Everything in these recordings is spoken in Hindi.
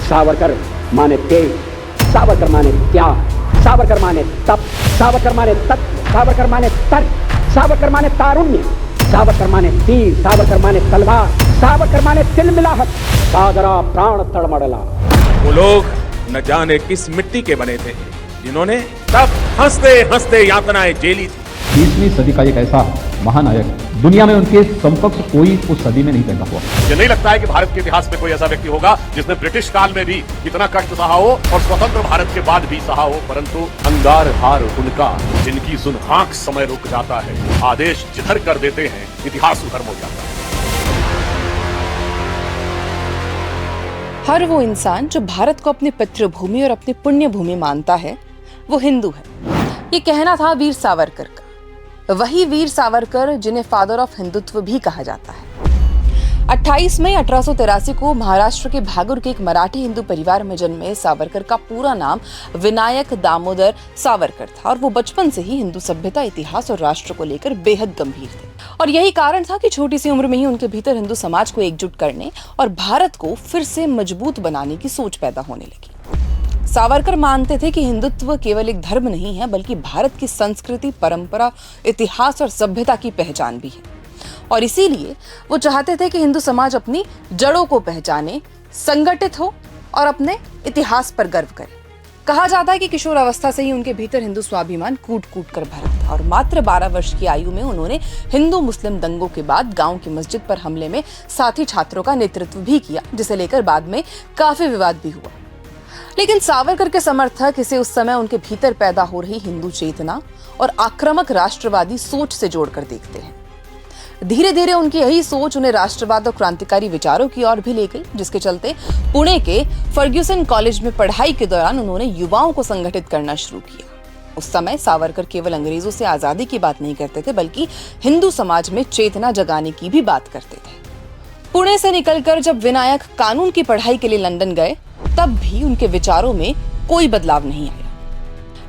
सावरकर माने तेज, सावरकर माने त्याग, सावरकर माने तप, सावरकर माने तत्व, सावरकर माने तर्क, सावरकर माने तारुण्य, सावरकर माने तीर, सावरकर माने तलवार, सावरकर माने तिलमिलाहट, सागरा प्राण तड़मड़ला। वो लोग न जाने किस मिट्टी के बने थे जिन्होंने तब हंसते हंसते यातनाएं झेली थी। 20वीं सदी का एक ऐसा महानायक दुनिया में उनके समकक्ष कोई उस सदी में नहीं पैदा हुआ। मुझे नहीं लगता है कि भारत के इतिहास में कोई ऐसा व्यक्ति होगा जिसने ब्रिटिश काल में भी इतना कष्ट सहा हो और स्वतंत्र भारत के बाद भी सहा हो, परंतु अंगार हार उनका जिनकी सुन आंख समय रुक जाता है, आदेश जिधर कर देते हैं इतिहास उधर हो जाता है। हर वो इंसान जो भारत को अपनी पितृभूमि और अपनी पुण्य भूमि मानता है वो हिंदू है। ये कहना था वीर सावरकर का, वही वीर सावरकर जिन्हें फादर ऑफ हिंदुत्व भी कहा जाता है। 28 मई 1883 को महाराष्ट्र के भागुर के एक मराठी हिंदू परिवार में जन्मे सावरकर का पूरा नाम विनायक दामोदर सावरकर था और वो बचपन से ही हिंदू सभ्यता, इतिहास और राष्ट्र को लेकर बेहद गंभीर थे। और यही कारण था कि छोटी सी उम्र में ही उनके भीतर हिंदू समाज को एकजुट करने और भारत को फिर से मजबूत बनाने की सोच पैदा होने लगी। सावरकर मानते थे कि हिंदुत्व केवल एक धर्म नहीं है बल्कि भारत की संस्कृति, परंपरा, इतिहास और सभ्यता की पहचान भी है। और इसीलिए वो चाहते थे कि हिंदू समाज अपनी जड़ों को पहचाने, संगठित हो और अपने इतिहास पर गर्व करे। कहा जाता है कि किशोर अवस्था से ही उनके भीतर हिंदू स्वाभिमान कूट कूट कर भरा था और मात्र 12 वर्ष की आयु में उन्होंने हिंदू मुस्लिम दंगों के बाद गांव की मस्जिद पर हमले में साथी छात्रों का नेतृत्व भी किया, जिसे लेकर बाद में काफी विवाद भी हुआ। लेकिन सावरकर के समर्थक इसे उस समय उनके भीतर पैदा हो रही हिंदू चेतना और आक्रामक राष्ट्रवादी सोच से जोड़कर देखते हैं। धीरे धीरे उनकी यही सोच उन्हें राष्ट्रवाद और क्रांतिकारी विचारों की ओर भी ले गई, जिसके चलते पुणे के फर्ग्यूसन कॉलेज में पढ़ाई के दौरान उन्होंने युवाओं को संगठित करना शुरू किया। उस समय सावरकर केवल अंग्रेजों से आजादी की बात नहीं करते थे बल्कि हिंदू समाज में चेतना जगाने की भी बात करते थे। पुणे से निकलकर जब विनायक कानून की पढ़ाई के लिए लंदन गए तब भी उनके विचारों में कोई बदलाव नहीं आया।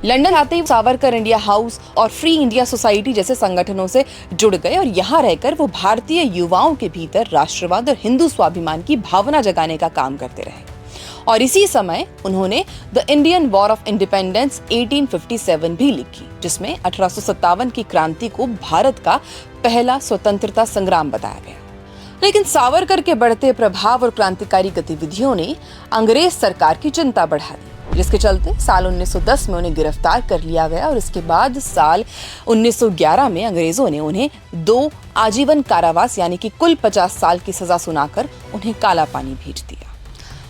लंदन आते ही सावरकर इंडिया हाउस और फ्री इंडिया सोसाइटी जैसे संगठनों से जुड़ गए और यहाँ रहकर वो भारतीय युवाओं के भीतर राष्ट्रवाद और हिंदू स्वाभिमान की भावना जगाने का काम करते रहे। और इसी समय उन्होंने the Indian war of independence 1857 भी लिखी, जिसमें 1857 की क्रांति को भारत का पहला स्वतंत्रता संग्राम बताया गया। लेकिन सावरकर के बढ़ते प्रभाव और क्रांतिकारी गतिविधियों ने अंग्रेज सरकार की चिंता बढ़ा दी, जिसके चलते साल 1910 में उन्हें गिरफ्तार कर लिया गया और इसके बाद साल 1911 में अंग्रेजों ने उन्हें 2 आजीवन कारावास यानी कि कुल 50 साल की सजा सुनाकर उन्हें काला पानी भेज दिया।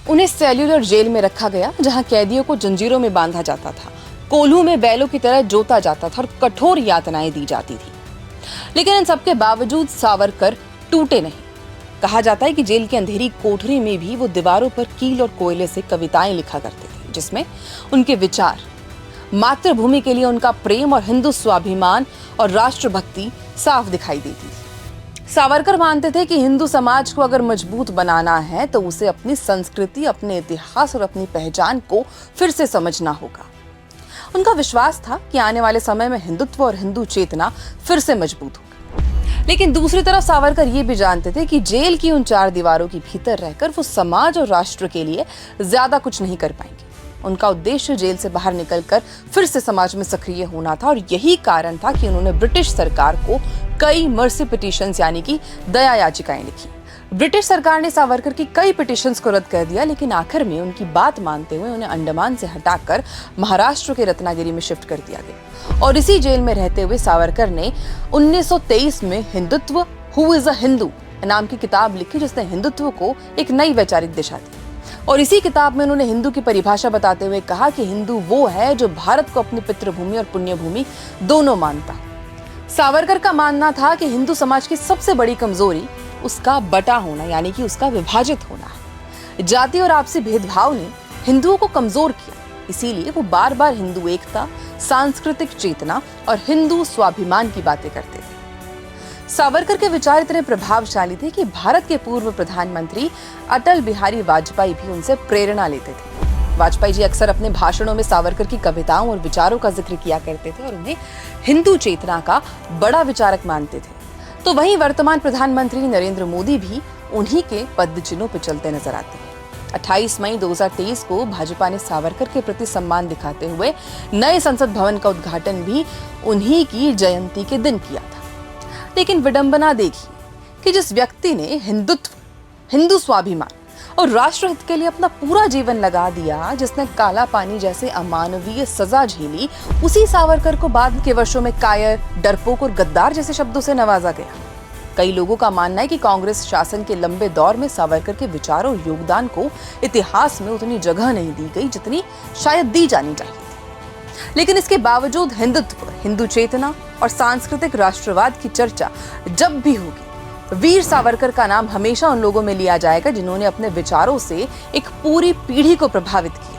उन्हें सेल्युलर जेल में रखा गया, जहां कैदियों को जंजीरों में बांधा जाता था, कोल्हू में बैलों की तरह जोता जाता था और कठोर यातनाएं दी जाती थी। लेकिन इन सबके बावजूद सावरकर टूटे नहीं। कहा जाता है कि जेल की अंधेरी कोठरी में भी वो दीवारों पर कील और कोयले से कविताएं लिखा करते थे, जिसमें उनके विचार, मातृभूमि के लिए उनका प्रेम और हिंदू स्वाभिमान और राष्ट्रभक्ति साफ दिखाई देती थी। सावरकर मानते थे कि हिंदू समाज को अगर मजबूत बनाना है तो उसे अपनी संस्कृति, अपने इतिहास और अपनी पहचान को फिर से समझना होगा। उनका विश्वास था कि आने वाले समय में हिंदुत्व और हिंदू चेतना फिर से मजबूत होगी। लेकिन दूसरी तरफ सावरकर ये भी जानते थे कि जेल की उन 4 दीवारों के भीतर रहकर वो समाज और राष्ट्र के लिए ज्यादा कुछ नहीं कर पाएंगे। उनका उद्देश्य जेल से बाहर निकलकर फिर से समाज में सक्रिय होना था और यही कारण था कि उन्होंने ब्रिटिश सरकार को कई मर्सी पिटीशंस यानी कि दया याचिकाएं लिखी। ब्रिटिश सरकार ने सावरकर की कई पिटीशंस को रद्द कर दिया, लेकिन आखिर में उनकी बात मानते हुए उन्हें अंडमान से हटाकर महाराष्ट्र के रत्नागिरी में शिफ्ट कर दिया गया। और इसी जेल में रहते हुए सावरकर ने 1923 में Hindutva who is a Hindu नाम की किताब लिखी, जिसने हिंदुत्व को एक नई वैचारिक दिशा दी। और इसी किताब में उन्होंने हिंदू की परिभाषा बताते हुए कहा कि हिंदू वो है जो भारत को अपनी पितृभूमि और पुण्य भूमि दोनों मानता। सावरकर का मानना था कि हिंदू समाज की सबसे बड़ी कमजोरी उसका बटा होना यानी कि उसका विभाजित होना है। जाति और आपसी भेदभाव ने हिंदुओं को कमजोर किया, इसीलिए वो बार बार हिंदू एकता, सांस्कृतिक चेतना और हिंदू स्वाभिमान की बातें करते थे। सावरकर के विचार इतने प्रभावशाली थे कि भारत के पूर्व प्रधानमंत्री अटल बिहारी वाजपेयी भी उनसे प्रेरणा लेते थे। वाजपेयी जी अक्सर अपने भाषणों में सावरकर की कविताओं और विचारों का जिक्र किया करते थे और उन्हें हिंदू चेतना का बड़ा विचारक मानते थे। तो वहीं वर्तमान प्रधानमंत्री नरेंद्र मोदी भी उन्हीं के पदचिन्हों पर चलते नजर आते हैं। 28 मई 2023 को भाजपा ने सावरकर के प्रति सम्मान दिखाते हुए नए संसद भवन का उद्घाटन भी उन्हीं की जयंती के दिन किया था। लेकिन विडंबना देखिए कि जिस व्यक्ति ने हिंदुत्व, हिंदू स्वाभिमान और राष्ट्रहित के लिए अपना पूरा जीवन लगा दिया, जिसने काला पानी जैसे अमानवीय सजा झेली, उसी सावरकर को बाद के वर्षों में कायर, डरपोक और गद्दार जैसे शब्दों से नवाजा गया। कई लोगों का मानना है कि कांग्रेस शासन के लंबे दौर में सावरकर के विचारों और योगदान को इतिहास में उतनी जगह नहीं दी गई जितनी शायद दी जानी चाहिए थी। लेकिन इसके बावजूद हिंदुत्व, हिंदू चेतना और सांस्कृतिक राष्ट्रवाद की चर्चा जब भी होगी, वीर सावरकर का नाम हमेशा उन लोगों में लिया जाएगा जिन्होंने अपने विचारों से एक पूरी पीढ़ी को प्रभावित किया।